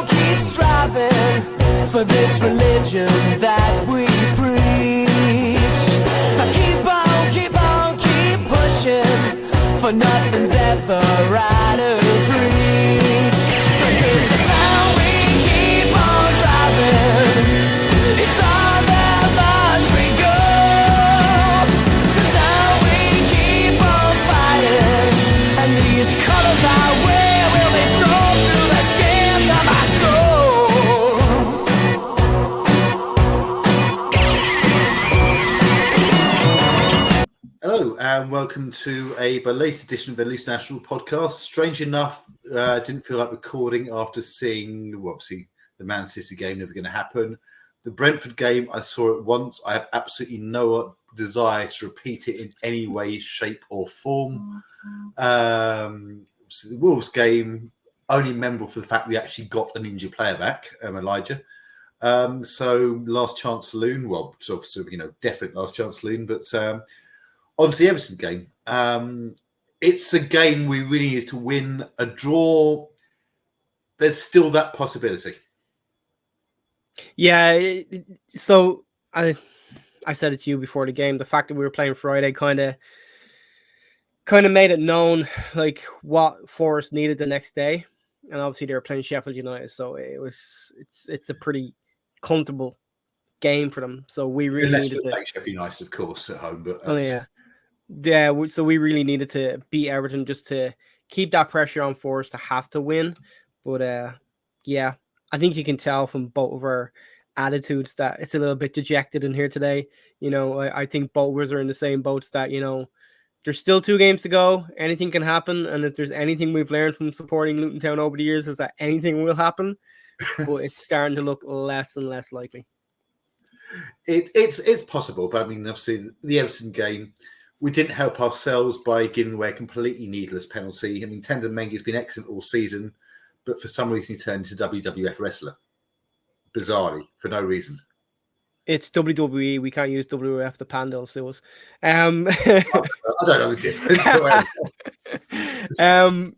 keep striving for this religion that we preach. Keep pushing for nothing's ever out of reach. Because the time we keep on driving, it's all that much we go. The time we keep on fighting, and these colors I wear will be sold through the skins of my soul. Hello and welcome to a latest edition of the Luton National podcast. Strange enough, didn't feel like recording after seeing, obviously, the Man City game never going to happen. The Brentford game, I saw it once. I have absolutely no desire to repeat it in any way, shape or form. So the Wolves game, only memorable for the fact we actually got an injured player back, Elijah. So last chance saloon, well, sort of, definite last chance saloon, but on to the Everton game. It's a game we really need to win. A draw, there's still that possibility. Yeah, so I said it to you before the game. The fact that we were playing Friday kind of made it known like what Forest needed the next day, and obviously they were playing Sheffield United, so it's a pretty comfortable game for them. So we really needed to play Sheffield United, of course, at home. But so we really needed to beat Everton just to keep that pressure on Forest to have to win. But yeah, I think you can tell from both of our attitudes that it's a little bit dejected in here today. I think both of us are in the same boats that, there's still 2 games to go. Anything can happen. And if there's anything we've learned from supporting Luton Town over the years is that anything will happen. But it's starting to look less and less likely. It's possible. But I mean, obviously, the Everton game, we didn't help ourselves by giving away a completely needless penalty. I mean, Tendon Mengi's been excellent all season, but for some reason he turned into WWF wrestler. Bizarrely, for no reason. It's WWE. We can't use WWF. The Pandal sues. I don't know the difference.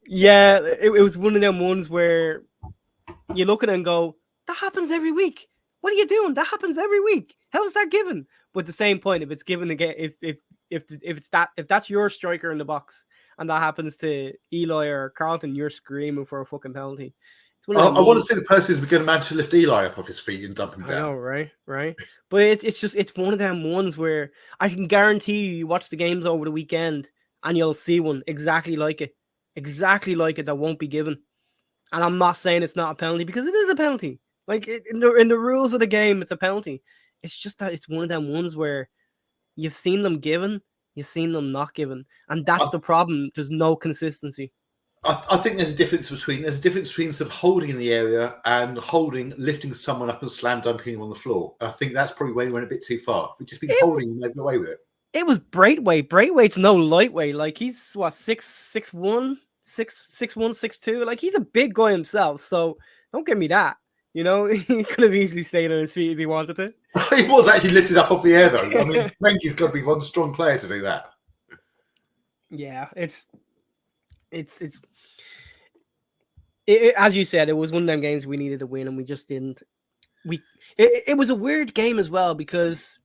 Yeah, it was one of them ones where you look at it and go, that happens every week. What are you doing? That happens every week. How is that given? But at the same point, if it's given again, if that's your striker in the box and that happens to Eli or Carlton, you're screaming for a fucking penalty. I want to see the person who's going to manage to lift Eli up off his feet and dump him down. I know, right? But it's one of them ones where I can guarantee you watch the games over the weekend and you'll see one exactly like it that won't be given. And I'm not saying it's not a penalty because it is a penalty. Like in the rules of the game, it's a penalty. It's just that it's one of them ones where you've seen them given, you've seen them not given, and that's the problem. There's no consistency. I think there's a difference between sort of holding in the area and lifting someone up and slam dunking him on the floor. And I think that's probably where he went a bit too far. We've just been holding him, they've got away with it. It was Braithwaite. Braithwaite's no lightweight. Like he's 6'1", 6'2". Like he's a big guy himself. So don't give me that. He could have easily stayed on his feet if he wanted to. He was actually lifted up off the air though. I mean, Mengi's got to be one strong player to do that. Yeah, it's as you said, it was one of them games we needed to win and we just didn't. It was a weird game as well because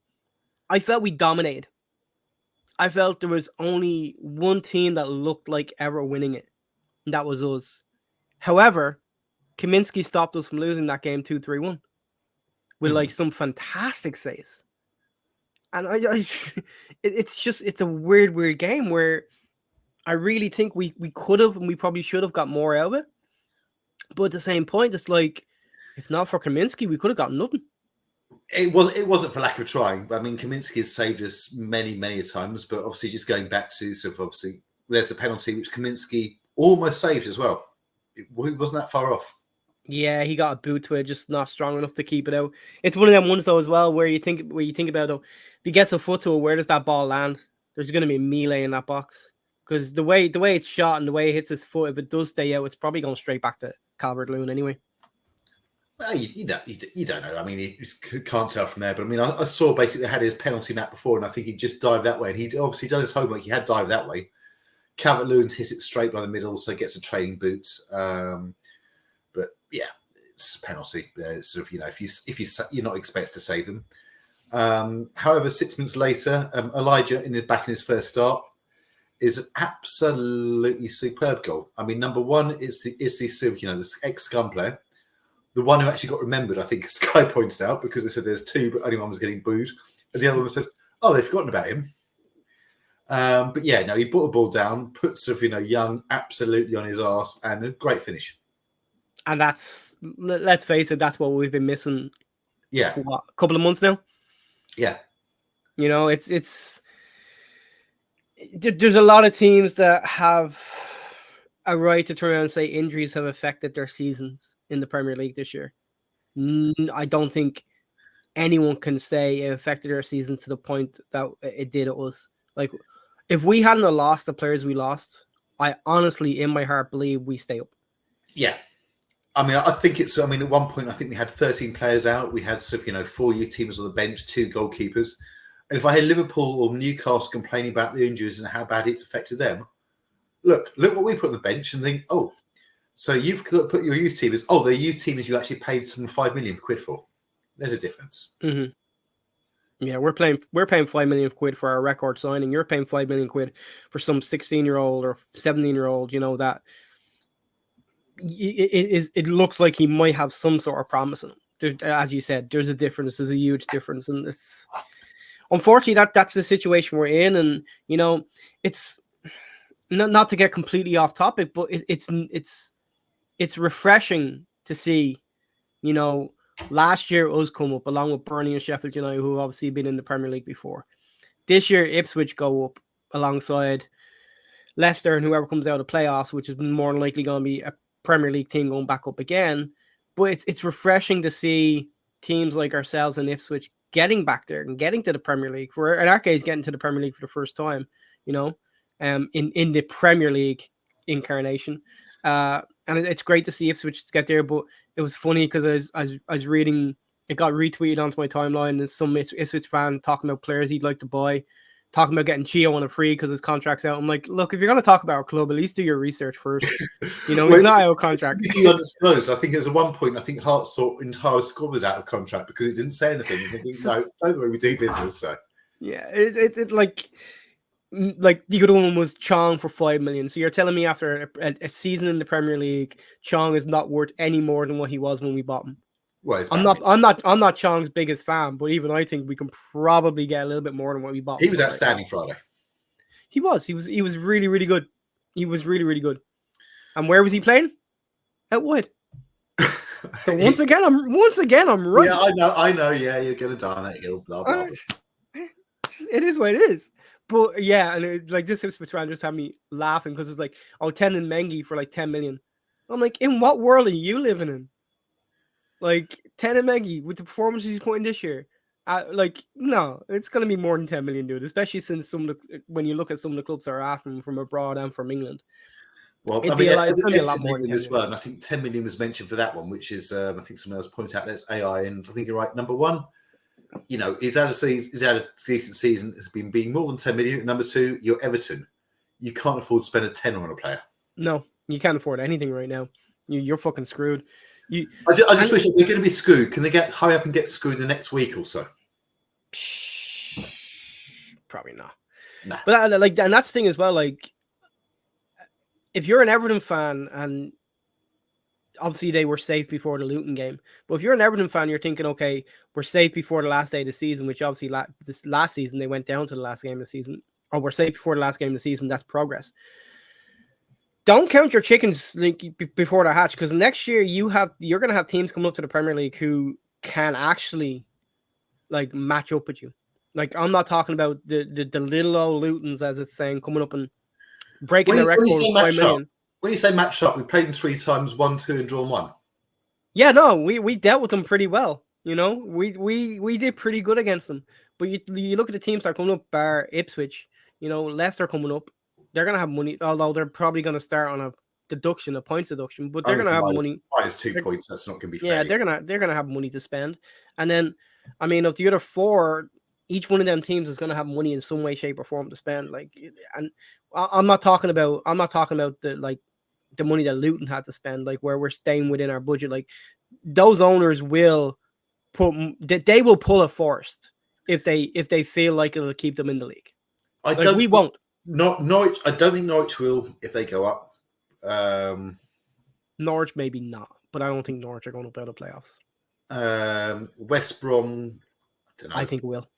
I felt we dominated. I felt there was only one team that looked like ever winning it, and that was us. However, Kaminsky stopped us from losing that game 2-3-1 with like some fantastic saves. And it's a weird game where I really think we could have and we probably should have got more out of it. But at the same point, it's like, if not for Kaminsky, we could have got nothing. It wasn't for lack of trying. I mean, Kaminsky has saved us many, many times, but obviously just going back to obviously there's a penalty which Kaminsky almost saved as well. It wasn't that far off. Yeah, he got a boot to it, just not strong enough to keep it out. It's one of them ones though as well where you think about though, if he gets a foot to it, where does that ball land? There's going to be a melee in that box because the way it's shot and the way it hits his foot, if it does stay out, it's probably going straight back to Calvert-Lewin anyway. Well, you don't know. I mean, you can't tell from there. But I mean, I saw basically had his penalty map before, and I think he just dived that way. And he'd obviously done his homework. He had dived that way. Calvert-Lewin's hit it straight by the middle, so gets a training boot. But obviously, sort of, you're not expected to save them. However, 6 minutes later, Elijah back in his first start is an absolutely superb goal. I mean, number one is this ex-Scum player, the one who actually got remembered. I think Sky pointed out, because they said there's two, but only one was getting booed, and the other one said, "Oh, they've forgotten about him." But yeah, no, he brought the ball down, put sort of Young absolutely on his arse, and a great finish. And let's face it, that's what we've been missing. Yeah, for what, a couple of months now. Yeah, there's a lot of teams that have a right to turn around and say injuries have affected their seasons in the Premier League this year. I don't think anyone can say it affected their season to the point that it did us. Like, if we hadn't lost the players we lost, I honestly, in my heart, believe we stay up. Yeah. I mean, I think it's. I mean, at one point, I think we had 13 players out. We had sort of 4 youth teams on the bench, 2 goalkeepers. And if I had Liverpool or Newcastle complaining about the injuries and how bad it's affected them, look what we put on the bench and think, oh, so you've put your youth team as, oh, the youth team is you actually paid some £5 million for. There's a difference. Mm-hmm. Yeah, we're paying £5 million for our record signing. You're paying £5 million for some 16-year-old or 17-year-old. That it looks like he might have some sort of promise in him. As you said, there's a difference. There's a huge difference, and it's unfortunately that's the situation we're in. And it's not to get completely off topic, but it's refreshing to see, last year us come up along with Burnley and Sheffield United, who have obviously been in the Premier League before. This year, Ipswich go up alongside Leicester and whoever comes out of the playoffs, which is more than likely going to be a Premier League team going back up again. But it's refreshing to see teams like ourselves and Ipswich getting back there and getting to the Premier League. For in our case, getting to the Premier League for the first time, in the Premier League incarnation. And it's great to see Ipswich get there, but it was funny because I was reading, it got retweeted onto my timeline. There's some Ipswich fan talking about players he'd like to buy, talking about getting Chio on a free because his contract's out. I'm like, look, if you're going to talk about our club, at least do your research first. He's not out of contract. Undisclosed. I think there's one point, I think Hart's entire squad was out of contract because he didn't say anything. I think, no, don't worry, we do business. So yeah, it like the other one was Chong for $5 million. So you're telling me after a season in the Premier League, Chong is not worth any more than what he was when we bought him. Well, I'm not Chong's biggest fan, but even I think we can probably get a little bit more than what we bought. He was outstanding Friday. He was really, really good. He was really, really good. And where was he playing? Out wide. So once again, I'm right. Yeah, I know. Yeah, you're gonna die on that hill. Blah blah. It is what it is. But yeah, and this Ipswich fan just had me laughing because it's like, oh, 10 and Mengi for like 10 million. I'm like, in what world are you living in? Like 10 and Mengi with the performances he's putting this year. No, it's gonna be more than 10 million, dude. Especially since when you look at some of the clubs that are after him from abroad and from England. Well, it's gonna be a lot more than as well. And I think 10 million was mentioned for that one, which is I think someone else pointed out that's AI, and I think you're right. Number one, he's had a decent season. It's been being more than 10 million. Number two, you're Everton. You can't afford to spend a tenner on a player. No, you can't afford anything right now. You're fucking screwed. I just wish if they're going to be screwed, can they hurry up and get screwed the next week or so? Probably not. Nah. But and that's the thing as well. Like, if you're an Everton fan, and obviously they were safe before the Luton game, but if you're an Everton fan, you're thinking, okay, we're safe before the last day of the season, which obviously this last season they went down to the last game of the season, or we're safe before the last game of the season. That's progress. Don't count your chickens before they hatch, because next year you're going to have teams coming up to the Premier League who can actually match up with you. Like, I'm not talking about the little old Lutons, as it's saying, coming up and breaking the record of 5 million. When you say match up, we played them 3 times, 1-2, and drawn 1. Yeah, no, we dealt with them pretty well. We did pretty good against them. But you look at the teams that are coming up, bar Ipswich, Leicester coming up. They're going to have money, although they're probably going to start on a points deduction, but they're going to have money. Minus 2 points, that's not going to be fair. Yeah, they're going to have money to spend. And then, I mean, of the other 4, each one of them teams is going to have money in some way, shape, or form to spend. And I'm not talking about the money that Luton had to spend, where we're staying within our budget. those owners will they will pull it first if they feel like it'll keep them in the league. I Like, don't we think, won't. Norwich. I don't think Norwich will if they go up. Norwich maybe not, but I don't think Norwich are going up out of playoffs. West Brom, I don't know. I think will.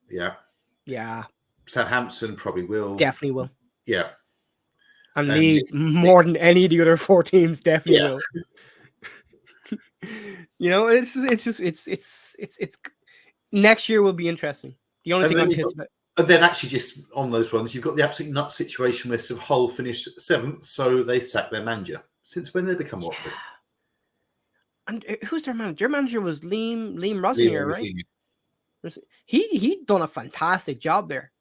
Yeah. Yeah, Southampton probably will. definitely will. Yeah. And And Leeds, more than any of the other 4 teams, definitely Yeah. will. You know, it's next year will be interesting. The only And thing then I'm you've got- pissed about. And then actually just on those ones, you've got the absolute nut situation where Hull finished 7th, so they sacked their manager. Since when did they become Watford? And who's their manager? Their manager was Liam Liam Rosnier, right? Rosenior. He done a fantastic job there.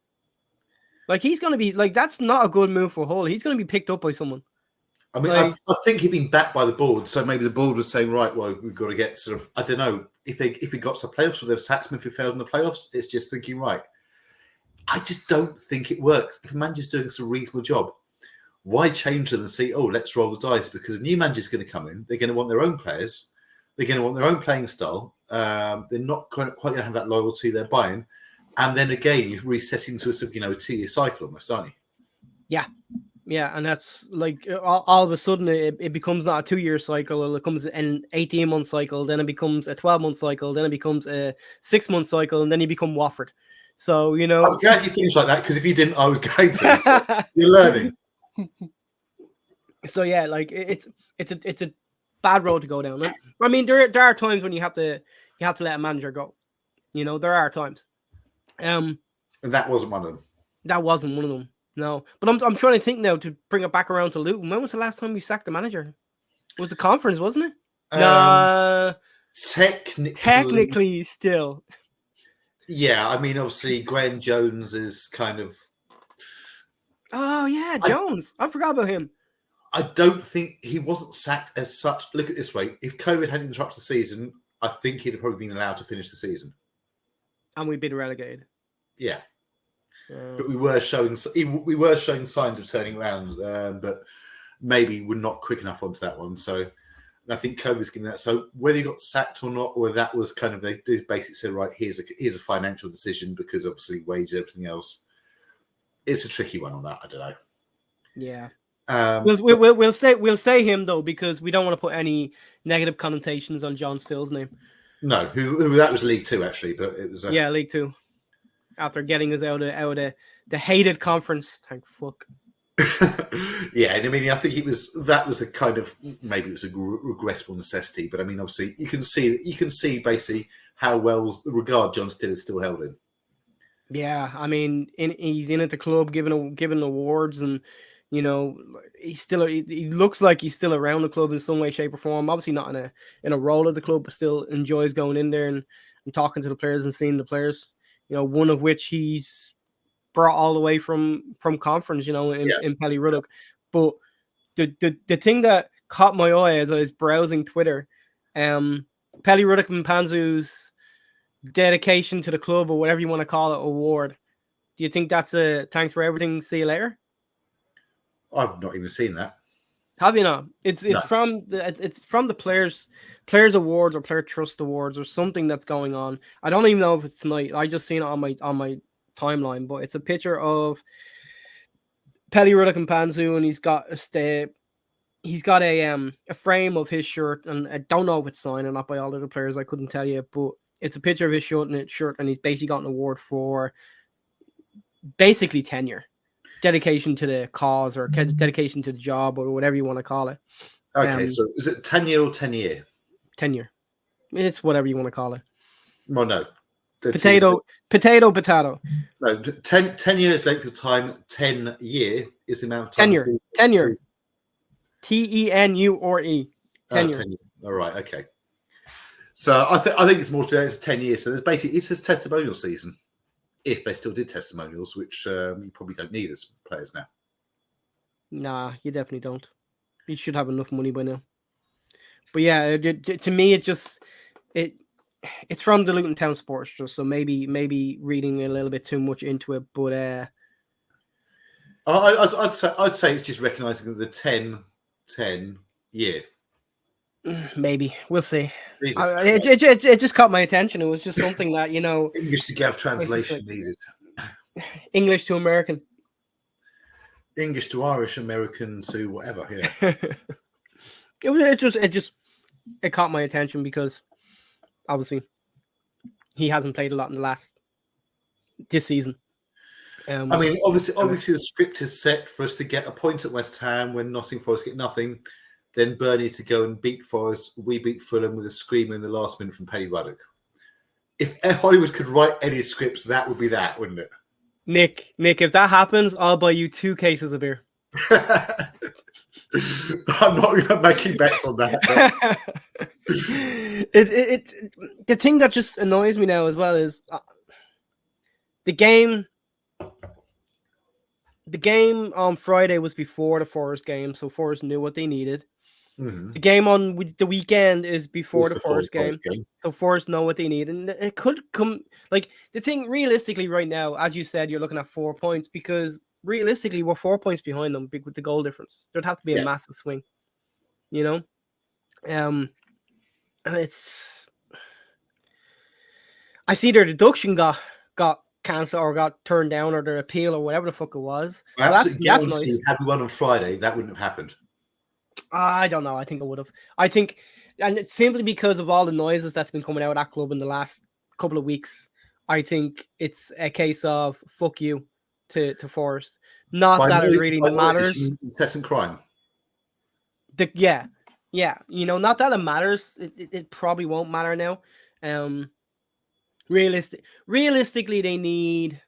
Like, he's gonna be like, that's not a good move for Hull. He's gonna be picked up by someone. I mean, Like- I think he'd been backed by the board, so maybe the board was saying, right, well, we've got to get sort of, I don't know, if we got to the playoffs, or they've sacked him if he failed in the playoffs. It's just thinking, right, I just don't think it works. If a manager's doing a reasonable job, why change them and say, oh, let's roll the dice? Because a new manager's going to come in. They're going to want their own players. They're going to want their own playing style. They're not quite going to have that loyalty they're buying. And then again, you're resetting to a 2-year cycle almost, aren't you? Yeah, and that's like all of a sudden it becomes not a 2-year cycle, or it becomes an 18-month cycle, then it becomes a 12-month cycle, then it becomes a 6-month cycle, and then you become Wofford. So, you know, I'm glad you finished like that, because if you didn't, I was going to. So you're learning. So yeah, like it's a bad road to go down. I mean, there are times when you have to let a manager go. You know, there are times. And that wasn't one of them. That wasn't one of them. No, but I'm trying to think now to bring it back around to Luton. When was the last time we sacked the manager? It was the conference, wasn't it? No, technically still. Yeah, I mean, obviously, Graham Jones is kind of. Oh yeah, Jones. I forgot about him. I don't think he wasn't sacked as such. Look at it this way: if COVID hadn't interrupted the season, I think he'd have probably been allowed to finish the season. And we've been relegated. Yeah. But we were showing signs of turning around, but maybe we're not quick enough onto that one. So I think COVID's getting that. So whether he got sacked or not, or that was kind of they basically said, right, here's a financial decision, because obviously wages, everything else. It's a tricky one on that. I don't know. Yeah. We'll say him though, because we don't want to put any negative connotations on John Still's name. No, who that was League Two actually, but it was League Two. After getting us out of the hated conference, thank fuck. Yeah, and I mean, I think that was a kind of, maybe it was a regrettable necessity, but I mean, obviously, you can see basically how well the regard John Still is still held in. Yeah, I mean, he's in at the club, giving awards, and you know, he looks like he's still around the club in some way, shape, or form. Obviously, not in a role at the club, but still enjoys going in there and talking to the players and seeing the players. You know, one of which he's brought all the way from conference, you know, in Pelly Ruddock. But the thing that caught my eye as I was browsing Twitter, Pelly Ruddock and Panzu's dedication to the club, or whatever you want to call it, award. Do you think that's a thanks for everything, see you later? I've not even seen that. Have you not? It's No. from the players awards or player trust awards or something that's going on. I don't even know if it's tonight. I just seen it on my timeline, but it's a picture of Pelly Ruddock and Panzu, and he's got a frame of his shirt, and I don't know if it's signed or not by all of the players. I couldn't tell you, but it's a picture of his shirt, and he's basically got an award for basically tenure. Dedication to the cause, or dedication to the job, or whatever you want to call it. Okay, so is it 10-year or 10-year? Tenure. It's whatever you want to call it. Well, no. Potato. No, 10 years length of time, 10-year is the amount of time. Tenure. TENURE. Tenure. 10 years. All right, okay. So I think it's more today. It's 10 years. So there's basically, it's his testimonial season. If they still did testimonials, which you probably don't need as players now. Nah, you definitely don't. You should have enough money by now. But yeah, to me, it's from the Luton Town Sports Trust, so maybe reading a little bit too much into it. But I'd say it's just recognising the 10-10 year. Maybe we'll see. Jesus It just caught my attention. It was just something that English to Gav was just translation like needed. English to American. English to Irish, American to whatever. Yeah. It caught my attention because obviously he hasn't played a lot in this season. I mean, obviously, the script is set for us to get a point at West Ham when Nottingham Forest get nothing. Then Burnley to go and beat Forest. We beat Fulham with a screamer in the last minute from Paddy Ruddock. If Hollywood could write any scripts, that would be that, wouldn't it? Nick, if that happens, I'll buy you 2 cases of beer. I'm not making bets on that. The thing that just annoys me now as well is the game on Friday was before the Forest game, so Forest knew what they needed. Mm-hmm. The game on the weekend is before the Forest game, so Forest know what they need, and it could come. Like, the thing realistically right now, as you said, you're looking at 4 points because realistically we're 4 points behind them with the goal difference. There'd have to be a massive swing, and it's. I see their deduction got cancelled or got turned down, or their appeal or whatever the fuck it was. That's nice. Had we won on Friday, that wouldn't have happened. I don't know. I think it would have. I think, and it's simply because of all the noises that's been coming out of that club in the last couple of weeks. I think it's a case of fuck you to Forest. Not that it really matters. Incessant crime. Yeah. Not that it matters. It probably won't matter now. Realistically, they need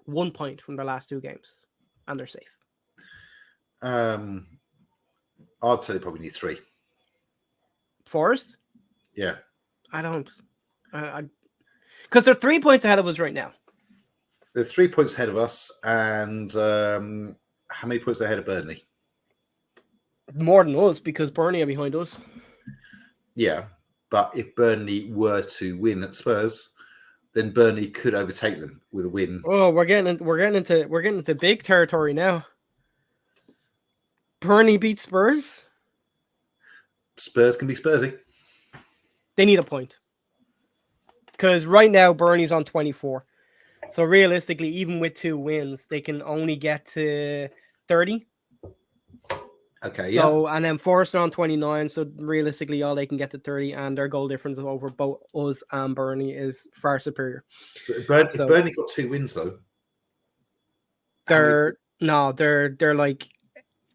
1 point from their last 2 games, and they're safe. I'd say they probably need 3. Forest? Yeah. I don't. Because they're 3 points ahead of us right now. They're 3 points ahead of us, and how many points ahead of Burnley? More than us, because Burnley are behind us. Yeah, but if Burnley were to win at Spurs, then Burnley could overtake them with a win. Oh, we're getting into big territory now. Burnley beat Spurs. Spurs can be Spursy. They need a point. Because right now, Burnley's on 24. So realistically, even with 2 wins, they can only get to 30. Okay, so, and then Forest are on 29. So realistically, all they can get to 30, and their goal difference over both us and Burnley is far superior. Burnley got 2 wins, though. They're like,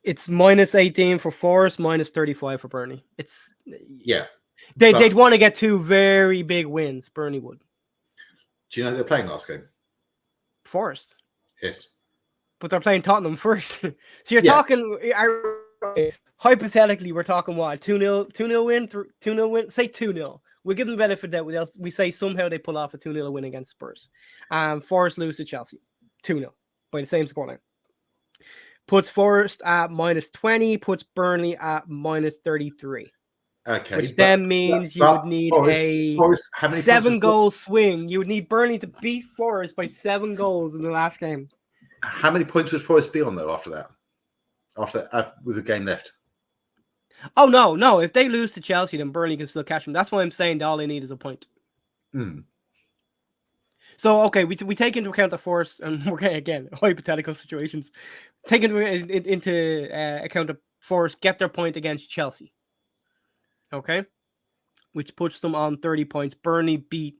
it's minus 18 for Forest, minus 35 for Burnley. They'd want to get 2 very big wins. Burnley would. Do you know who they're playing last game? Forest. Yes. But they're playing Tottenham first. So you're talking, hypothetically, we're talking what? 2-0 win? 2-0 win? Say 2-0. We'll give them the benefit that we say somehow they pull off a 2-0 win against Spurs. Forest lose to Chelsea. 2-0 by the same scoreline. Puts Forest at minus 20, puts Burnley at minus 33. Okay. Which then means you would need a 7-goal swing. You would need Burnley to beat Forest by 7 goals in the last game. How many points would Forest be on, though, after that? With a game left? Oh, no. If they lose to Chelsea, then Burnley can still catch them. That's why I'm saying that all they need is a point. Mm. So, okay, we take into account the Forest, and we're getting, again, hypothetical situations. Take into account the Forest get their point against Chelsea. Okay? Which puts them on 30 points. Burnley beat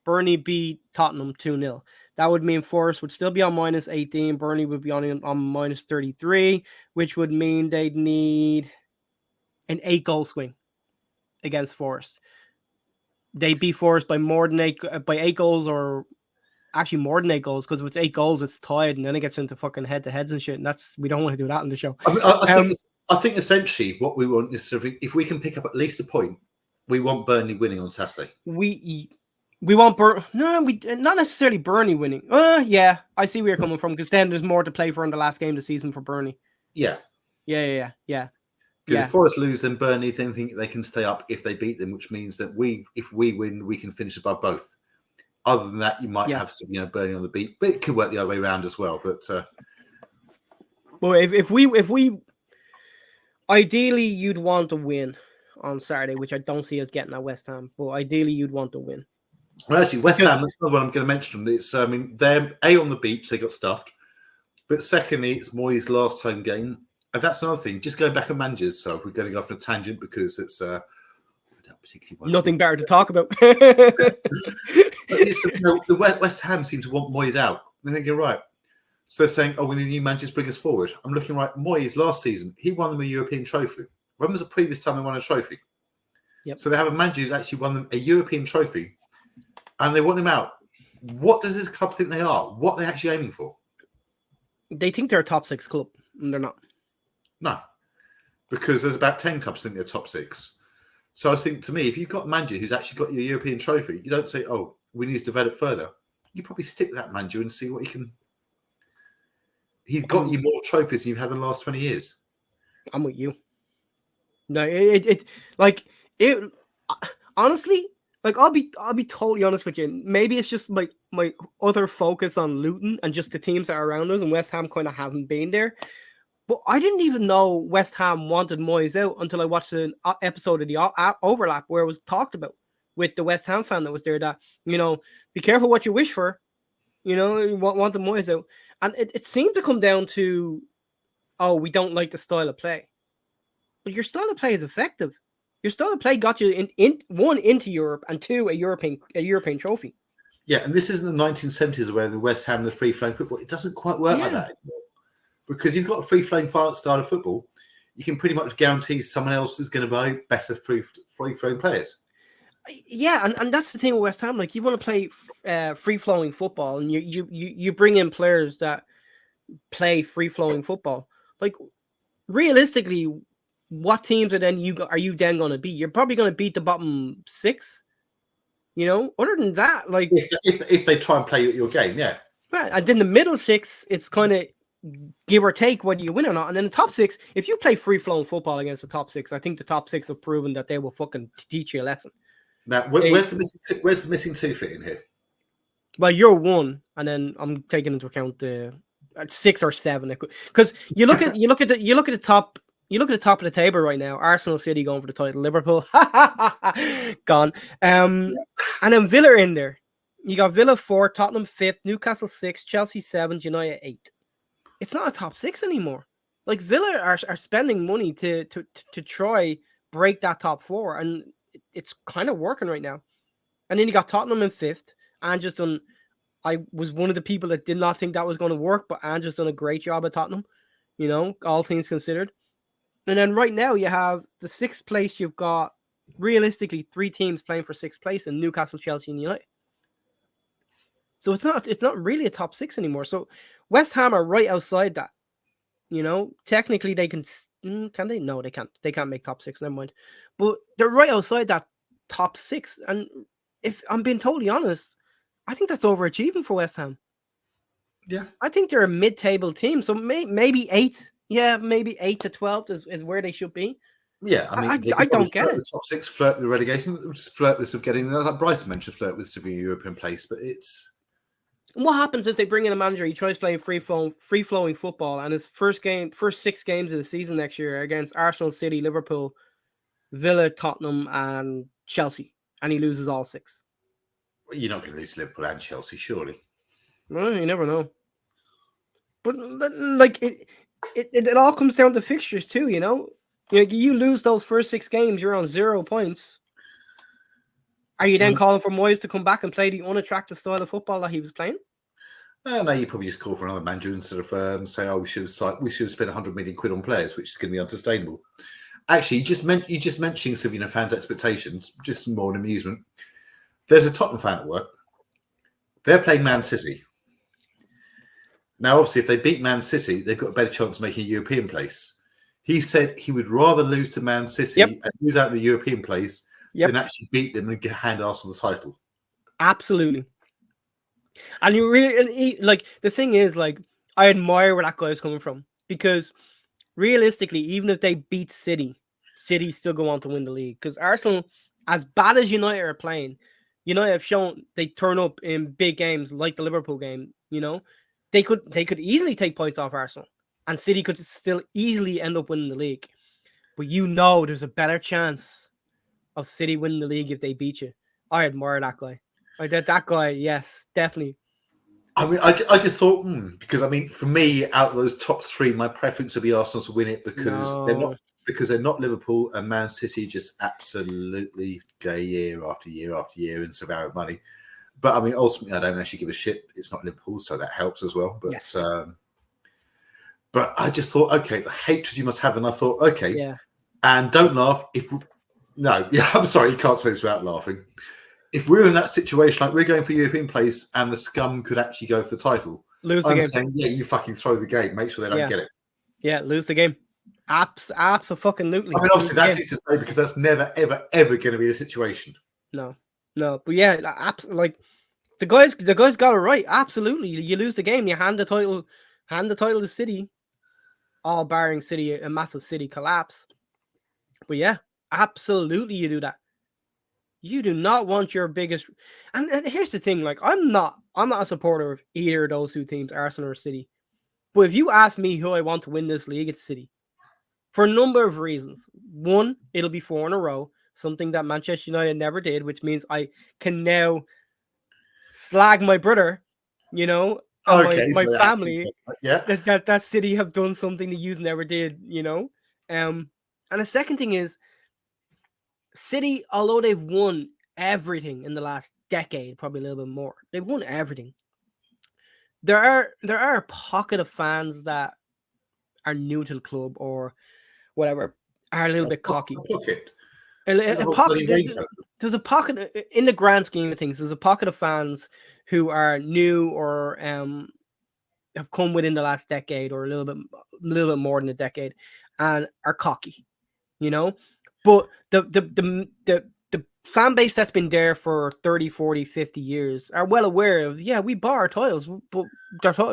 Tottenham 2-0. That would mean Forest would still be on minus 18. Burnley would be on minus 33, which would mean they'd need an 8-goal swing against Forest. They beat Forest by by 8 goals, or actually more than 8 goals, because if it's 8 goals, it's tied, and then it gets into fucking head-to-heads and shit, and we don't want to do that on the show. I think essentially what we want is if we can pick up at least a point, we want Burnley winning on Saturday. We want not necessarily Burnley winning. Yeah, I see where you're coming from, because then there's more to play for in the last game of the season for Burnley. Yeah. Yeah. Because if Forest lose, then Burnley then think they can stay up if they beat them, which means that if we win, we can finish above both. Other than that, you might have some, Burnley on the beat, but it could work the other way around as well. But well, if we, Ideally, you'd want a win on Saturday, which I don't see us getting at West Ham. But ideally, you'd want a win. Well, actually, West Because- Ham, that's another one I'm going to mention. It's, I mean, they're on the beach, they got stuffed. But secondly, it's Moyes' last home game. And that's another thing. Just going back on managers, so we're going off on a tangent because it's I don't particularly want Nothing better to talk about. It's, the West Ham seem to want Moyes out. I think you're right. So they're saying, "Oh, we need new managers, bring us forward." I'm looking right. Moyes last season, he won them a European trophy. When was the previous time they won a trophy? Yep. So they have a manager who's actually won them a European trophy, and they want him out. What does this club think they are? What are they actually aiming for? They think they're a top 6 club, and they're not. No, because there's about 10 clubs think they're top 6. So I think, to me, if you've got a manager who's actually got your European trophy, you don't say, "Oh, we need to develop further." You probably stick with that manager and see what he can. He's got you more trophies than you've had in the last 20 years. I'm with you. No, honestly, like I'll be totally honest with you. Maybe it's just my other focus on Luton and just the teams that are around us, and West Ham kind of haven't been there. But I didn't even know West Ham wanted Moyes out until I watched an episode of the Overlap where it was talked about with the West Ham fan that was there that, be careful what you wish for. You want the Moyes out. And it seemed to come down to, oh, we don't like the style of play. But your style of play is effective. Your style of play got you into Europe, and 2, a European trophy. Yeah, and this isn't the 1970s where the West Ham, the free-flowing football. It doesn't quite work like that anymore. Because you've got a free-flowing style of football, you can pretty much guarantee someone else is going to buy better free-flowing players. Yeah, and that's the thing with West Ham. Like, you want to play free-flowing football, and you bring in players that play free-flowing football. Like, realistically, what teams are you then going to beat? You're probably going to beat the bottom 6. Other than that, like if they try and play your game, yeah. Right, and then the middle 6, it's kind of give or take whether you win or not. And then the top 6, if you play free-flowing football against the top 6, I think the top 6 have proven that they will fucking teach you a lesson. Now, where's the missing 2 fit in here? Well, you're 1, and then I'm taking into account the 6 or 7. Because you look at the top. You look at the top of the table right now. Arsenal, City going for the title. Liverpool, gone. And then Villa in there. You got Villa 4, Tottenham 5th, Newcastle 6, Chelsea 7, United 8. It's not a top 6 anymore. Like, Villa are spending money to try break that top 4, and it's kind of working right now. And then you got Tottenham in 5th. I was one of the people that did not think that was going to work, but Andrew's done a great job at Tottenham, all things considered. And then right now you have the 6th place. You've got realistically 3 teams playing for 6th place in Newcastle, Chelsea, and United. So it's not really a top 6 anymore. So West Ham are right outside that. Technically they can they? No, they can't. They can't make top 6. Never mind. But they're right outside that top 6. And if I'm being totally honest, I think that's overachieving for West Ham. Yeah, I think they're a mid-table team. So maybe 8. Yeah, maybe 8 to 12 is where they should be. Yeah, I mean, I don't get it. The top 6 flirt with the relegation, flirt this of getting, like Bryson mentioned, flirt with a European place, but it's. What happens if they bring in a manager? He tries playing free-flowing football, and his first 6 games of the season next year against Arsenal, City, Liverpool, Villa, Tottenham, and Chelsea, and he loses all 6. Well, you're not going to lose Liverpool and Chelsea, surely. Well, you never know. But like it all comes down to fixtures too, You lose those first 6 games, you're on 0 points. Are you then calling for Moyes to come back and play the unattractive style of football that he was playing? No, you probably just call for another manager instead of say, "Oh, we should have spent 100 million quid on players," which is going to be unsustainable. Actually, you just mentioning some fans' expectations, just more an amusement. There's a Tottenham fan at work. They're playing Man City. Now, obviously, if they beat Man City, they've got a better chance of making a European place. He said he would rather lose to Man City and lose out in a European place than actually beat them and get hand Arsenal the title. Absolutely. And you really the thing is, I admire where that guy's coming from, because realistically, even if they beat City still go on to win the league. Because Arsenal, as bad as United are playing, United have shown they turn up in big games like the Liverpool game. They could easily take points off Arsenal, and City could still easily end up winning the league. but you know there's a better chance of City winning the league if they beat you. I admire that guy. That guy, yes, definitely. I mean, I just thought, because I mean, for me, out of those top three, my preference would be Arsenal to win it because they're not Liverpool, and Man City just absolutely go year after year after year and survive money. But I mean, ultimately, I don't actually give a shit. It's not Liverpool, so that helps as well. But Yes. But I just thought, okay, the hatred you must have, and I thought, okay, Yeah. And don't laugh. I'm sorry, you can't say this without laughing. If we're in that situation, like we're going for European place, and the scum could actually go for the title, Lose the I'm game. saying, yeah, you fucking throw the game. Make sure they don't get it. Yeah, lose the game. Absolutely. I mean, obviously, that's easy to say because that's never, ever, ever going to be the situation. No. But yeah, like the guys got it right. Absolutely, you lose the game, you hand the title to City, all barring City a massive City collapse. But yeah, absolutely, you do that. You do not want your biggest. And here's the thing: like, I'm not a supporter of either of those two teams, Arsenal or City. But if you ask me who I want to win this league, it's City, for a number of reasons. One, it'll be 4 in a row, something that Manchester United never did, which means I can now slag my brother, and my family. That City have done something that you never did, And the second thing is, City, although they've won everything in the last decade, probably a little bit more, they've won everything. There are a pocket of fans that are new to the club or whatever, are a little bit cocky. There's a pocket in the grand scheme of things. There's a pocket of fans who are new or have come within the last decade or a little bit more than a decade and are cocky, But the fan base that's been there for 30, 40, 50 years are well aware of, we bought our titles, but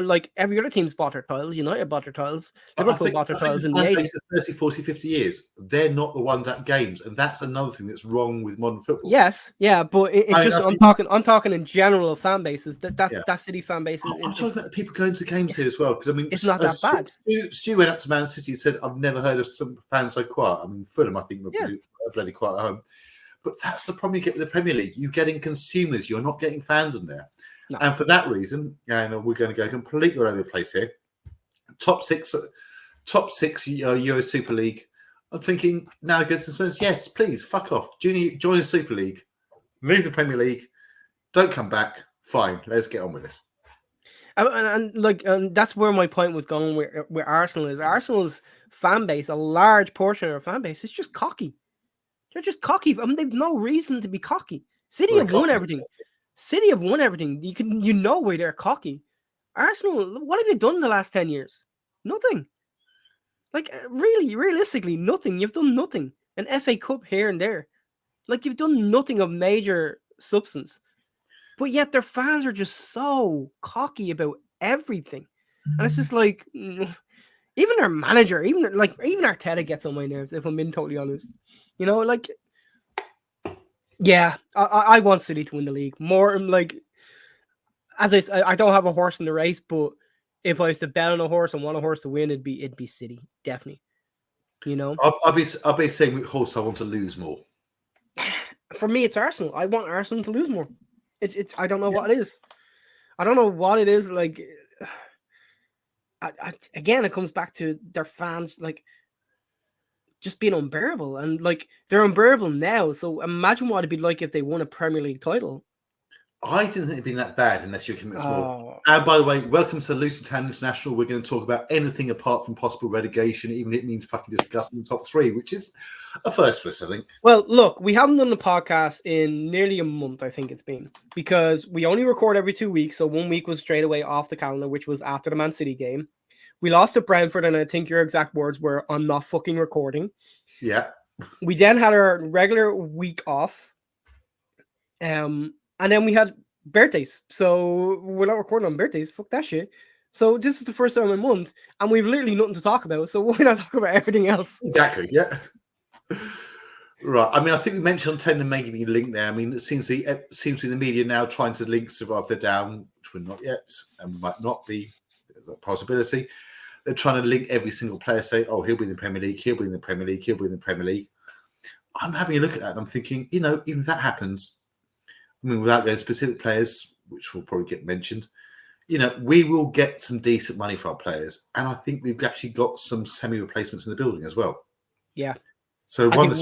like every other team's bought their titles. United bought their titles. Liverpool bought their titles in the 80s. 30, 40, 50 years. They're not the ones at games. And that's another thing that's wrong with modern football. Yes, yeah, but I'm talking in general of fan bases. That City fan base. I'm talking about the people going to games here as well. Because I mean, it's not that bad. Stu went up to Man City and said, "I've never heard of some fans so quiet." I mean, Fulham, I think, were bloody quiet at home. But that's the problem you get with the Premier League. You're getting consumers. You're not getting fans in there. No. And for that reason, and we're going to go completely all over the place here. Top six Euro Super League. I'm thinking now against concerns. Yes, please, fuck off. Join the Super League. Leave the Premier League. Don't come back. Fine, let's get on with this. And that's where my point was going. Where Arsenal is. Arsenal's fan base, a large portion of their fan base, is just cocky. They're just cocky. I mean, they've no reason to be cocky. City have won everything. City have won everything. You know why they're cocky. Arsenal, what have you done in the last 10 years? Nothing. Like, really, realistically, nothing. You've done nothing. An FA Cup here and there. Like, you've done nothing of major substance. But yet their fans are just so cocky about everything. And it's just like, even their manager, even Arteta gets on my nerves, if I'm being totally honest. I want City to win the league. More like, as I said, I don't have a horse in the race, but if I was to bet on a horse and want a horse to win, it'd be City, definitely. I'll be saying with horse I want to lose more. For me, it's Arsenal. I want Arsenal to lose more. It's I don't know what it is. I don't know what it is. Like, again, it comes back to their fans, like, just being unbearable, and like they're unbearable now. So imagine what it'd be like if they won a Premier League title. I didn't think it'd been that bad unless you're committing small. And by the way, welcome to Luton Town International. We're going to talk about anything apart from possible relegation, even if it means fucking discussing the top three, which is a first for us, I think. Well, look, we haven't done the podcast in nearly a month, I think it's been, because we only record every 2 weeks. So 1 week was straight away off the calendar, which was after the Man City game. We lost to Brentford, and I think your exact words were, "I'm not fucking recording." Yeah. We then had our regular week off. And then we had birthdays. So we're not recording on birthdays. Fuck that shit. So this is the first time in a month, and we've literally nothing to talk about. So why not talk about everything else? Exactly, yeah. Right. I mean, I think we mentioned Ten and maybe a link there. I mean, it seems to be the media now trying to link survive they're down, which we're not yet, and might not be. There's a possibility. they're trying to link every single player, say, oh, he'll be in the Premier League, he'll be in the Premier League, he'll be in the Premier League. I'm having a look at that and I'm thinking, even if that happens, I mean, without going specific players, which will probably get mentioned, we will get some decent money for our players. And I think we've actually got some semi-replacements in the building as well. Yeah. So I think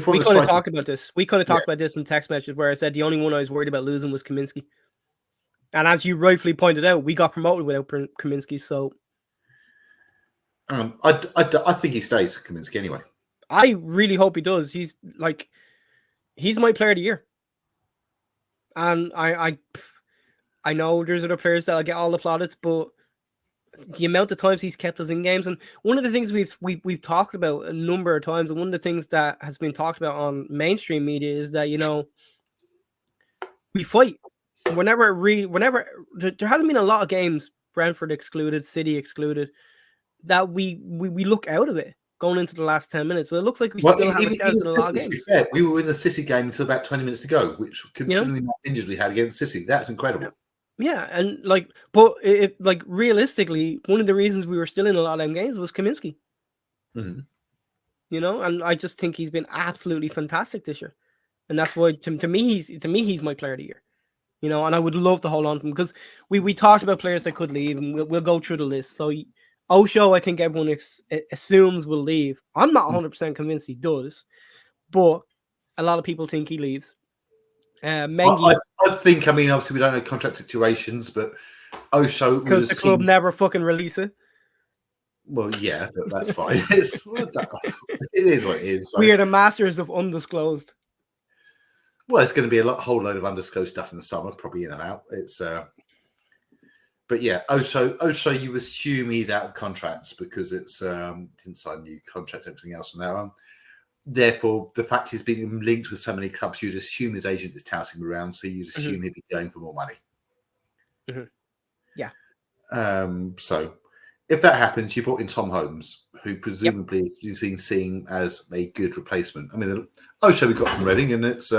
we could have talked about this. We could have talked about this in text messages where I said the only one I was worried about losing was Kaminsky. And as you rightfully pointed out, we got promoted without Kaminsky. So I think he stays, Kaminsky, anyway. I really hope he does. He's my player of the year. And I know there's other players that'll get all the plaudits, but the amount of times he's kept us in games, and one of the things we've talked about a number of times, and one of the things that has been talked about on mainstream media is that we fight. Whenever there hasn't been a lot of games, Brentford excluded, City excluded, that we look out of it going into the last 10 minutes. So it looks like we still have a chance in a lot of games. Fair, we were in the City game until about 20 minutes to go, which considering the injuries we had against City, that's incredible. Yeah, and realistically, one of the reasons we were still in a lot of them games was Kaminsky. Mm-hmm. And I just think he's been absolutely fantastic this year, and that's why to me he's my player of the year. And I would love to hold on to him because we talked about players that could leave, and we'll go through the list. So Osho, I think everyone assumes will leave. I'm not 100% convinced he does, but a lot of people think he leaves. Mengi, I think, obviously we don't know contract situations, but Osho, because the club never fucking release it. Well, yeah, but that's fine. It is what it is. So. We are the masters of undisclosed. Well, it's going to be a whole load of undisclosed stuff in the summer, probably in and out. It's, but yeah, Osho, you assume he's out of contracts because it's didn't sign a new contract, everything else from now on. Therefore, the fact he's been linked with so many clubs, you'd assume his agent is touting him around, so you'd assume he'd be going for more money. Mm-hmm. Yeah. So, if that happens, you brought in Tom Holmes, who presumably is being seen as a good replacement. I mean, Osho we got from Reading, and it's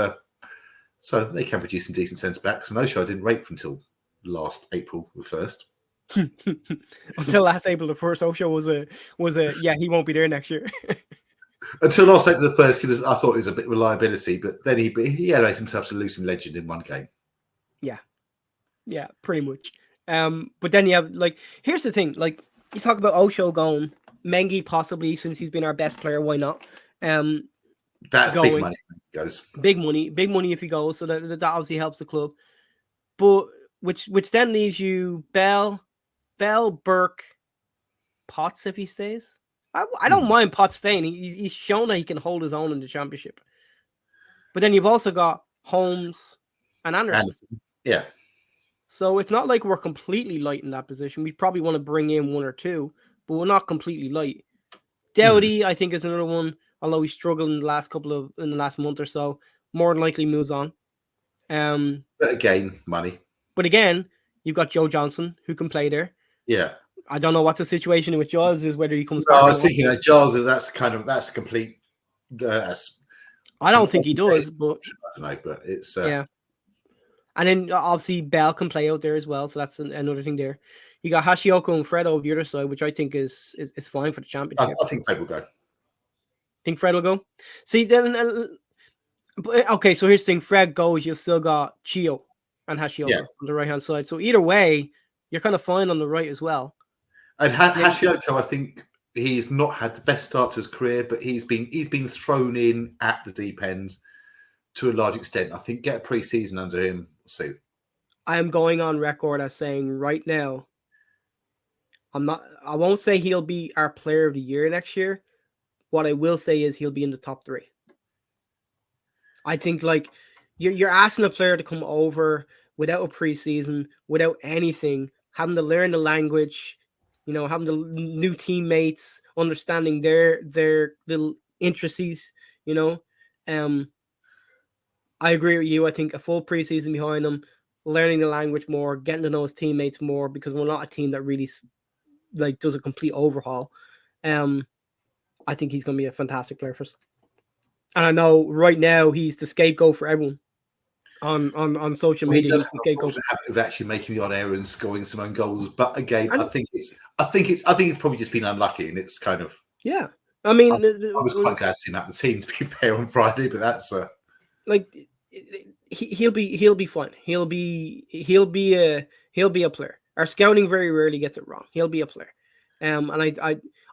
so they can produce some decent centre backs. And Osho I didn't rate until last April the 1st. Until last April the 1st, Osho was a he won't be there next year. Until last April the 1st, I thought he was a bit of reliability, but then he elevated himself to Luton legend in one game. Yeah, pretty much. But then you have here's the thing, you talk about Osho going, Mengi possibly, since he's been our best player, why not? That's going. Big money if he goes. Big money if he goes, so that obviously helps the club. But which then leaves you Bell, Burke, Potts if he stays. I don't mind Potts staying. He's shown that he can hold his own in the Championship. But then you've also got Holmes and Anderson. Yeah. So it's not like we're completely light in that position. We probably want to bring in one or two, but we're not completely light. Doughty, I think, is another one. Although he struggled in the last month or so, more than likely moves on. But again, money. But again, you've got Joe Johnson who can play there. Yeah. I don't know what the situation with Giles is, whether he comes back. I was thinking that Giles is that's a complete. I don't think he does, but I don't know, but it's yeah. And then obviously Bell can play out there as well, so that's another thing there. You got Hashioka and Fred over the other side, which I think is fine for the Championship. I think Fred will go. Think Fred will go? See, then okay. So here's the thing: Fred goes, you've still got Chio and Hashioka on the right hand side. So either way, you're kind of fine on the right as well. And Hashioka, I think he's not had the best start to his career, but he's been thrown in at the deep end to a large extent. I think get a pre-season under him. We'll see. I am going on record as saying right now, I won't say he'll be our player of the year next year. What I will say is he'll be in the top 3. I think you're asking a player to come over without a preseason, without anything, having to learn the language, having the new teammates, understanding their little intricacies, I agree with you. I think a full preseason behind him, learning the language more, getting to know his teammates more, because we're not a team that really does a complete overhaul. I think he's going to be a fantastic player for us. And I know right now he's the scapegoat for everyone. on social Well, he media. does He's have the a scapegoat. fortunate habit of actually making the odd error and scoring some own goals. But again, And I think it's probably just been unlucky, and it's kind of. yeah, I mean, I was quite glad to see him out the team, to be fair, on Friday, but that's like he'll be fine. He'll be a player. Our scouting very rarely gets it wrong. He'll be a player. And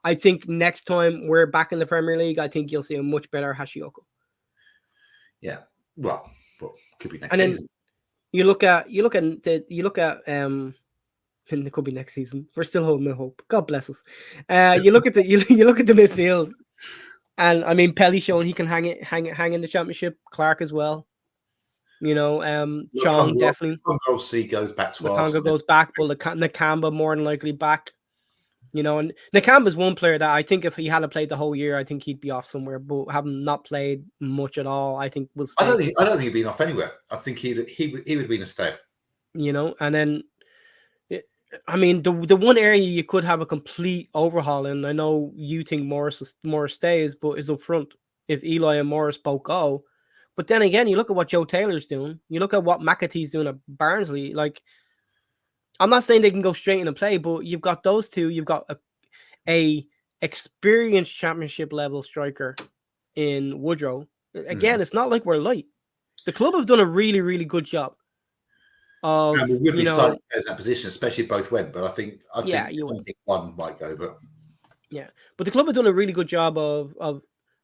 I think next time we're back in the Premier League, I think you'll see a much better Hashioka. yeah. Well, could be next And then season. you look at and it could be next season. We're still holding the hope. God bless us. You look at you look at the midfield, and I mean Pelly showing he can hang in the Championship. Clark as well. You know, Chong definitely. Obviously goes back to Lokonga Arsenal. goes back, but Nakamba more than likely back. You know, and Nakamba's one player that I think if he had played the whole year, I think he'd be off somewhere. But having not played much at all, I think will stay. I don't think he'd been off anywhere. I think he would have been a stay. You know, and then I mean the one area you could have a complete overhaul in. I know you think Morris stays, but is up front. If Eli and Morris both go, but then again, you look at what Joe Taylor's doing. You look at what McAtee's doing at Barnsley. Like, I'm not saying they can go straight into play, but you've got those two. You've got a experienced Championship level striker in Woodrow. Again, it's not like we're light. The club have done a really, really good job of, And we would be side in that position, especially if both went. But I think one might go. But yeah, but the club have done a really good job of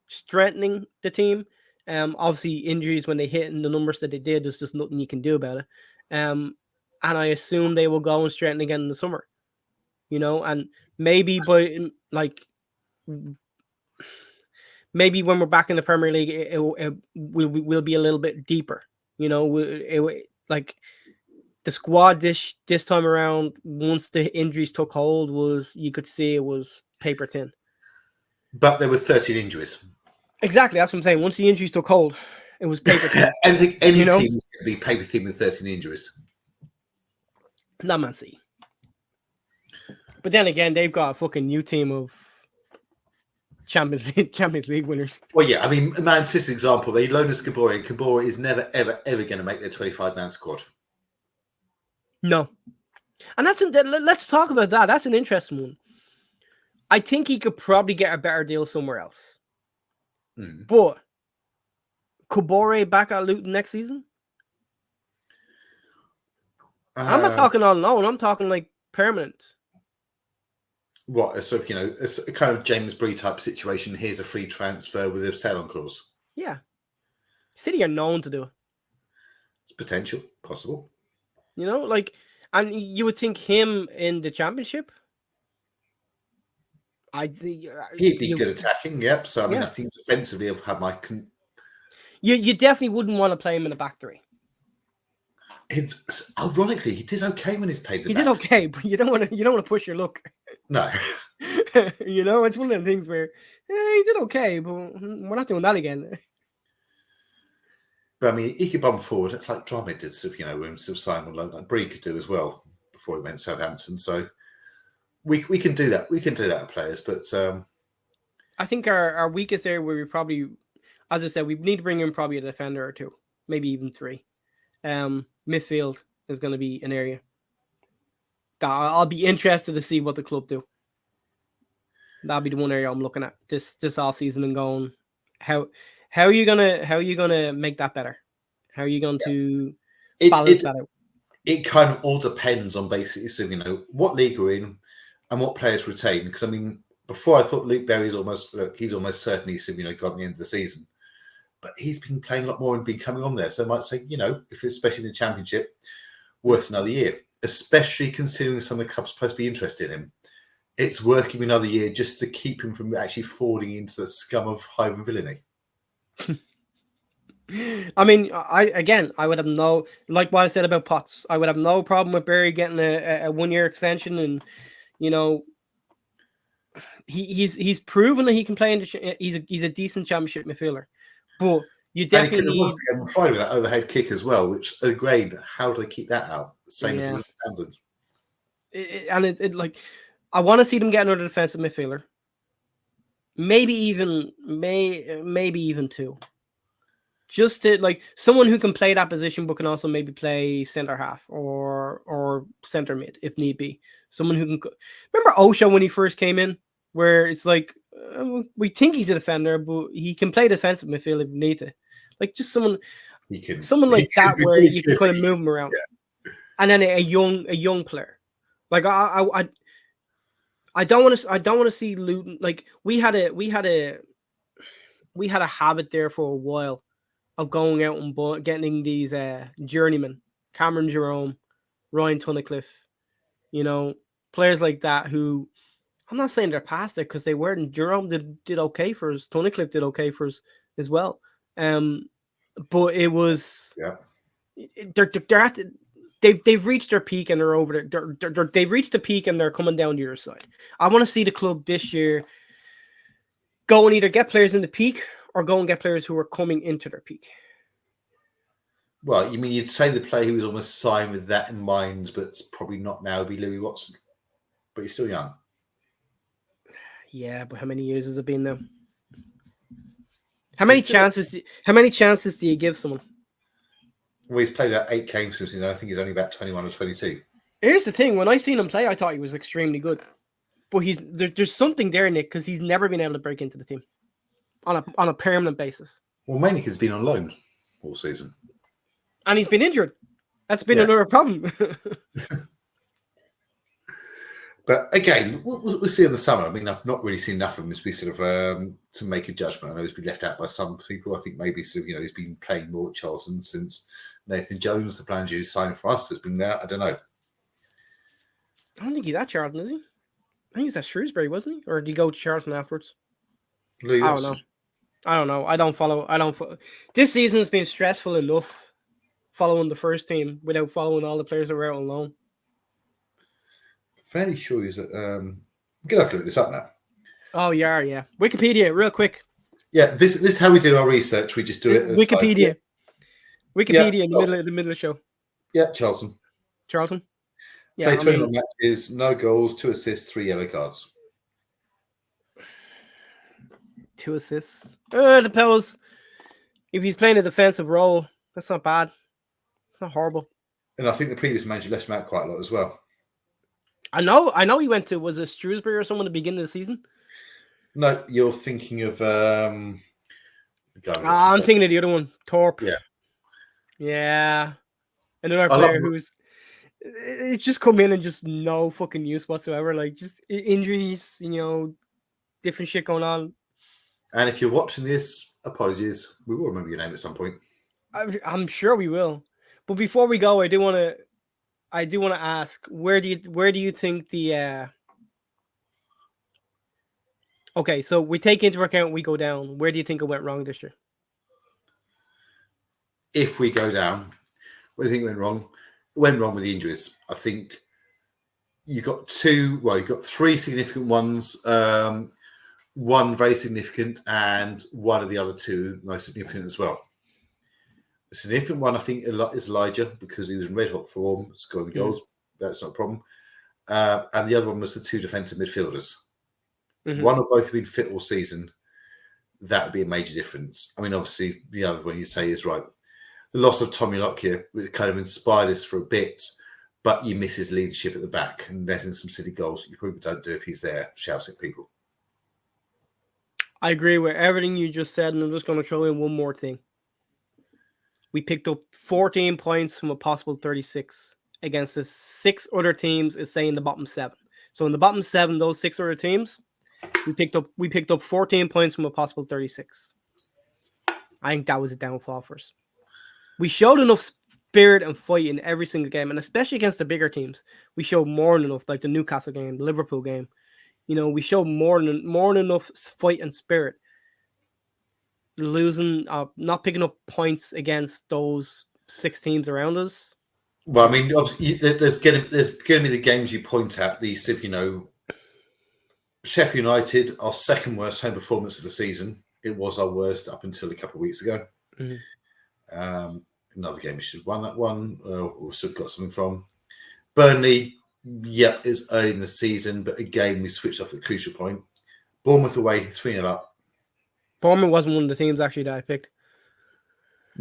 strengthening the team. Obviously injuries when they hit and the numbers that they did, there's just nothing you can do about it. And I assume they will go and strengthen again in the summer. You know, and maybe maybe when we're back in the Premier League, we'll be a little bit deeper. You know, like the squad this time around, once the injuries took hold, you could see it was paper thin. But there were 13 injuries. Exactly, that's what I'm saying. Once the injuries took hold, it was paper thin. I think any team is going to be paper thin with 13 injuries. Not Man City. But then again, they've got a fucking new team of Champions League winners. Well, yeah, I mean, Man City's example, they loan us Kabore, and Kabore is never, ever, ever going to make their 25-man squad. No. And let's talk about that. That's an interesting one. I think he could probably get a better deal somewhere else. But Kabore back at Luton next season? I'm not talking on loan. I'm talking like permanent. What, a sort of, a kind of James Bree type situation. Here's a free transfer with a sell-on clause. Yeah. City are known to do it. It's potential, possible. You know, like, and you would think him in the Championship. I think he'd be good attacking. Yep. So I mean, I think defensively, I've had my. You definitely wouldn't want to play him in the back three. Ironically, he did okay when he's played. He did okay, but you don't want to push your luck. No. You know, it's one of them things where he did okay, but we're not doing that again. But I mean, he could bump forward. It's like Drummond did, when Simon loan, like Bree could do as well before he went to Southampton. So we can do that. We can do that at players, but I think our weakest area where we probably, as I said, we need to bring in probably a defender or two, maybe even three. Midfield is going to be an area that I'll be interested to see what the club do. That'll be the one area I'm looking at this off season and going, how are you gonna make that better? How are you going to balance that out? It kind of all depends on basically, what league we're in and what players retain. Because I mean, before I thought Luke Berry's almost certainly got the end of the season, but he's been playing a lot more and been coming on there. So I might say, if especially in the Championship, worth another year, especially considering some of the clubs supposed to be interested in him. It's worth giving another year just to keep him from actually falling into the scum of Hive villainy. I mean, I would have no, like what I said about Potts, I would have no problem with Barry getting a 1-year extension, and he's proven that he can play he's a decent Championship midfielder, but you definitely need Friday with that overhead kick as well, which again, how do they keep that out? Same as Hampton. I want to see them get another defensive midfielder. Maybe even two. just to like someone who can play that position, but can also maybe play center half or center mid if need be. Someone who can. Remember Osha when he first came in, where it's like we think he's a defender, but he can play defensive midfield if we need to. Like just someone like that where you can kind of move him around, and then a young player. Like I don't want to see Luton. Like we had a habit there for a while of going out and getting these journeymen, Cameron Jerome, Ryan Tunnicliffe, players like that who I'm not saying they're past it because they weren't. Jerome did okay for us. Tunnicliffe did okay for us as well. But it was they're at they've reached their peak and they're over there. They've reached the peak and they're coming down the other side. I want to see the club this year go and either get players in the peak or go and get players who are coming into their peak. Well, you mean you'd say the player who was almost signed with that in mind, but it's probably not now, would be Louis Watson. But he's still young. Yeah, but how many years has it been now? How many chances do you give someone? Well, he's played out 8 games since I think he's only about 21 or 22. Here's the thing: when I seen him play, I thought he was extremely good. But there's something there, Nick, because he's never been able to break into the team on a permanent basis. Well, mainly because he's been on loan all season. And he's been injured. That's been another problem. But again, we'll see in the summer. I mean, I've not really seen enough of him to be sort of to make a judgment. I know he's been left out by some people. I think maybe sort of he's been playing more at Charlton since Nathan Jones, the plan you signed for us, has been there. I don't know. I don't think he's at Charlton, is he? I think he's at Shrewsbury, wasn't he? Or did he go to Charlton afterwards? I don't know. I don't follow. This season has been stressful enough following the first team without following all the players that were out on loan. Fairly sure he's at. I'm gonna have to look this up now. Oh, yeah. Wikipedia, real quick. Yeah, this is how we do our research. We just do it. Wikipedia. Wikipedia in the middle of the show. Yeah, Charlton. Yeah, Played 21 matches, no goals, 2 assists, 3 yellow cards. 2 assists. Depends. If he's playing a defensive role, that's not bad. It's not horrible. And I think the previous manager left him out quite a lot as well. I know he went to, was it Shrewsbury or someone at the beginning of the season? No, you're thinking of I'm thinking of the other one, Thorpe. Yeah. Another player who's it's just come in and just no fucking use whatsoever. Like just injuries, different shit going on. And if you're watching this, apologies. We will remember your name at some point. I'm sure we will. But before we go, I do want to ask, where do you think the okay, so we take into account we go down. Where do you think it went wrong this year? If we go down, what do you think went wrong? It went wrong with the injuries. I think you got 3 significant ones, one very significant, and one of the other 2 most significant as well. The significant one, I think, is Elijah, because he was in red hot form, scoring the goals. That's not a problem. And the other one was the 2 defensive midfielders. Mm-hmm. One or both have been fit all season. That would be a major difference. I mean, obviously, the other one you say is right. The loss of Tommy Lockyer kind of inspired us for a bit, but you miss his leadership at the back and letting some silly goals you probably don't do if he's there shouting at people. I agree with everything you just said, and I'm just going to throw in one more thing. We picked up 14 points from a possible 36 against the 6 other teams, it's saying the bottom 7. So in the bottom 7, those 6 other teams, we picked up 14 points from a possible 36. I think that was a downfall for us. We showed enough spirit and fight in every single game, and especially against the bigger teams. We showed more than enough, like the Newcastle game, the Liverpool game. We showed more than enough fight and spirit. Losing, not picking up points against those 6 teams around us. Well, I mean, obviously, there's going to be the games you point at. Sheffield United, our second worst home performance of the season. It was our worst up until a couple of weeks ago. Mm-hmm. Another game we should have won that one. We've still got something from Burnley. Yep, it's early in the season, but again, we switched off at the crucial point. Bournemouth away, 3-0 up. Bournemouth wasn't one of the teams actually that I picked.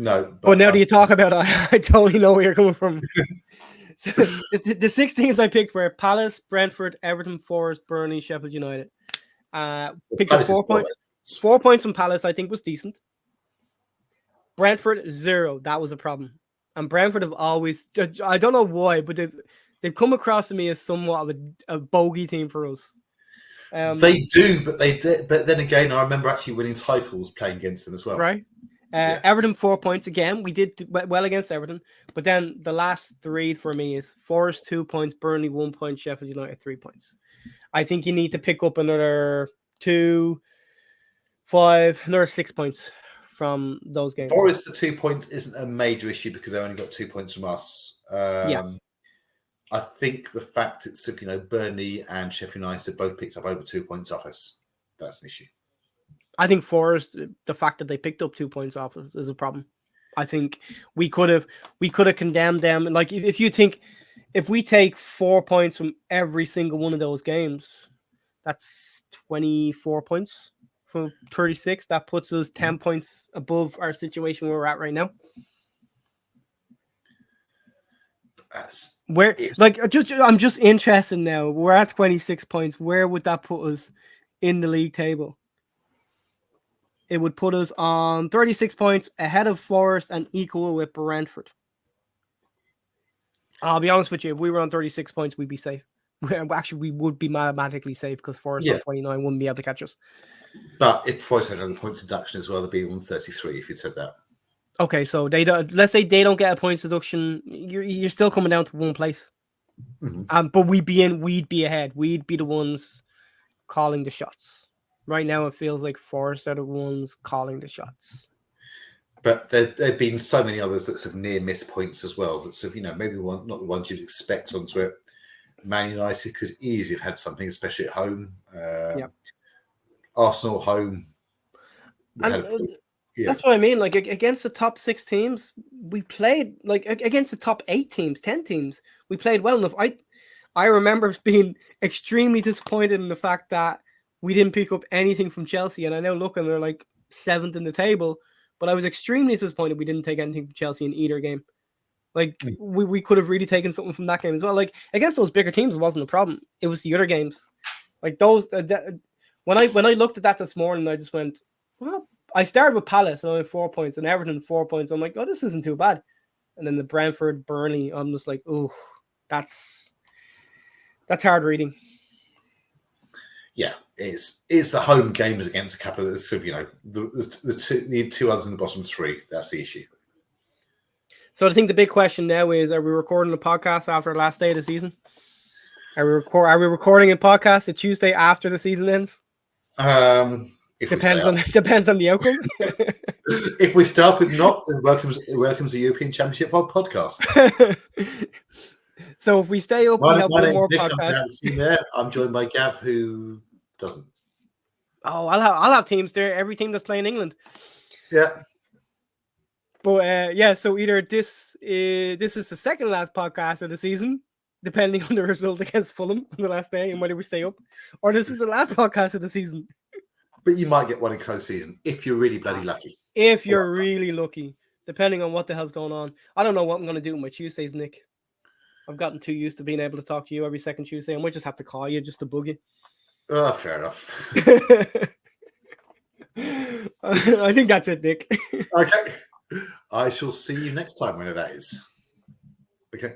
No, But now that you talk about it, I totally know where you're coming from. So the 6 teams I picked were Palace, Brentford, Everton, Forest, Burnley, Sheffield United. Picked up 4 points. 4 points from Palace, I think, was decent. Brentford 0, that was a problem. And Brentford have always, I don't know why, but they've come across to me as somewhat of a bogey team for us. They do, but then again, I remember actually winning titles playing against them as well. Right. Everton 4 points again. We did well against Everton, but then the last 3 for me is Forest 2 points, Burnley 1 point, Sheffield United 3 points. I think you need to pick up another 2, 5, another 6 points from those games. Forest, the 2 points isn't a major issue because they only got 2 points from us. I think the fact it's Burnley and Sheffield United both picked up over 2 points off us, that's an issue. I think Forest, the fact that they picked up 2 points off us is a problem. I think we could have condemned them. Like if we take 4 points from every single one of those games, that's 24 points from 36. That puts us 10 points above our situation where we're at right now. I'm just interested now. We're at 26 points. Where would that put us in the league table? It would put us on 36 points ahead of Forest and equal with Brentford. I'll be honest with you. If we were on 36 points, we'd be safe. Actually, we would be mathematically safe because Forest on 29 wouldn't be able to catch us. But if Forest had another points deduction as well, they'd be on 33 if you'd said that. Okay, so let's say they don't get a points deduction. You're still coming down to one place. Mm-hmm. But we'd be ahead. We'd be the ones calling the shots. Right now, it feels like Forest are the ones calling the shots. But there've been so many others that have near miss points as well. That's maybe not the ones you'd expect onto it. Man United could easily have had something, especially at home. Arsenal home. That's what I mean. Like against the top 6 teams, we played like against the top 8 teams, 10 teams. We played well enough. I remember being extremely disappointed in the fact that we didn't pick up anything from Chelsea, and I now look and they're like 7th in the table. But I was extremely disappointed we didn't take anything from Chelsea in either game. Like we could have really taken something from that game as well. Like against those bigger teams, it wasn't a problem. It was the other games, like those. When I looked at that this morning, I just went, well, I started with Palace and I had 4 points, and Everton 4 points. I'm like, oh, this isn't too bad. And then the Brentford, Burnley, I'm just like, oh, that's hard reading. It's the home games against a couple of the two others in the bottom 3. That's the issue. So I think the big question now is: are we recording the podcast after the last day of the season? Are we recording a podcast the Tuesday after the season ends? Depends on the outcome. If we start with not, then welcomes the European Championship podcast. So if we stay up, we have one more podcast. I'm joined by Gav, who doesn't. Oh, I'll have teams there. Every team that's playing England. Yeah. But so either this is the second last podcast of the season, depending on the result against Fulham on the last day and whether we stay up, or this is the last podcast of the season. But you might get one in close season if you're really bloody lucky. If you're really lucky, depending on what the hell's going on. I don't know what I'm going to do with my Tuesdays, Nick. I've gotten too used to being able to talk to you every second Tuesday. I might just have to call you just to bug you. Oh, fair enough. I think that's it, Nick. Okay. I shall see you next time, whenever that is. Okay.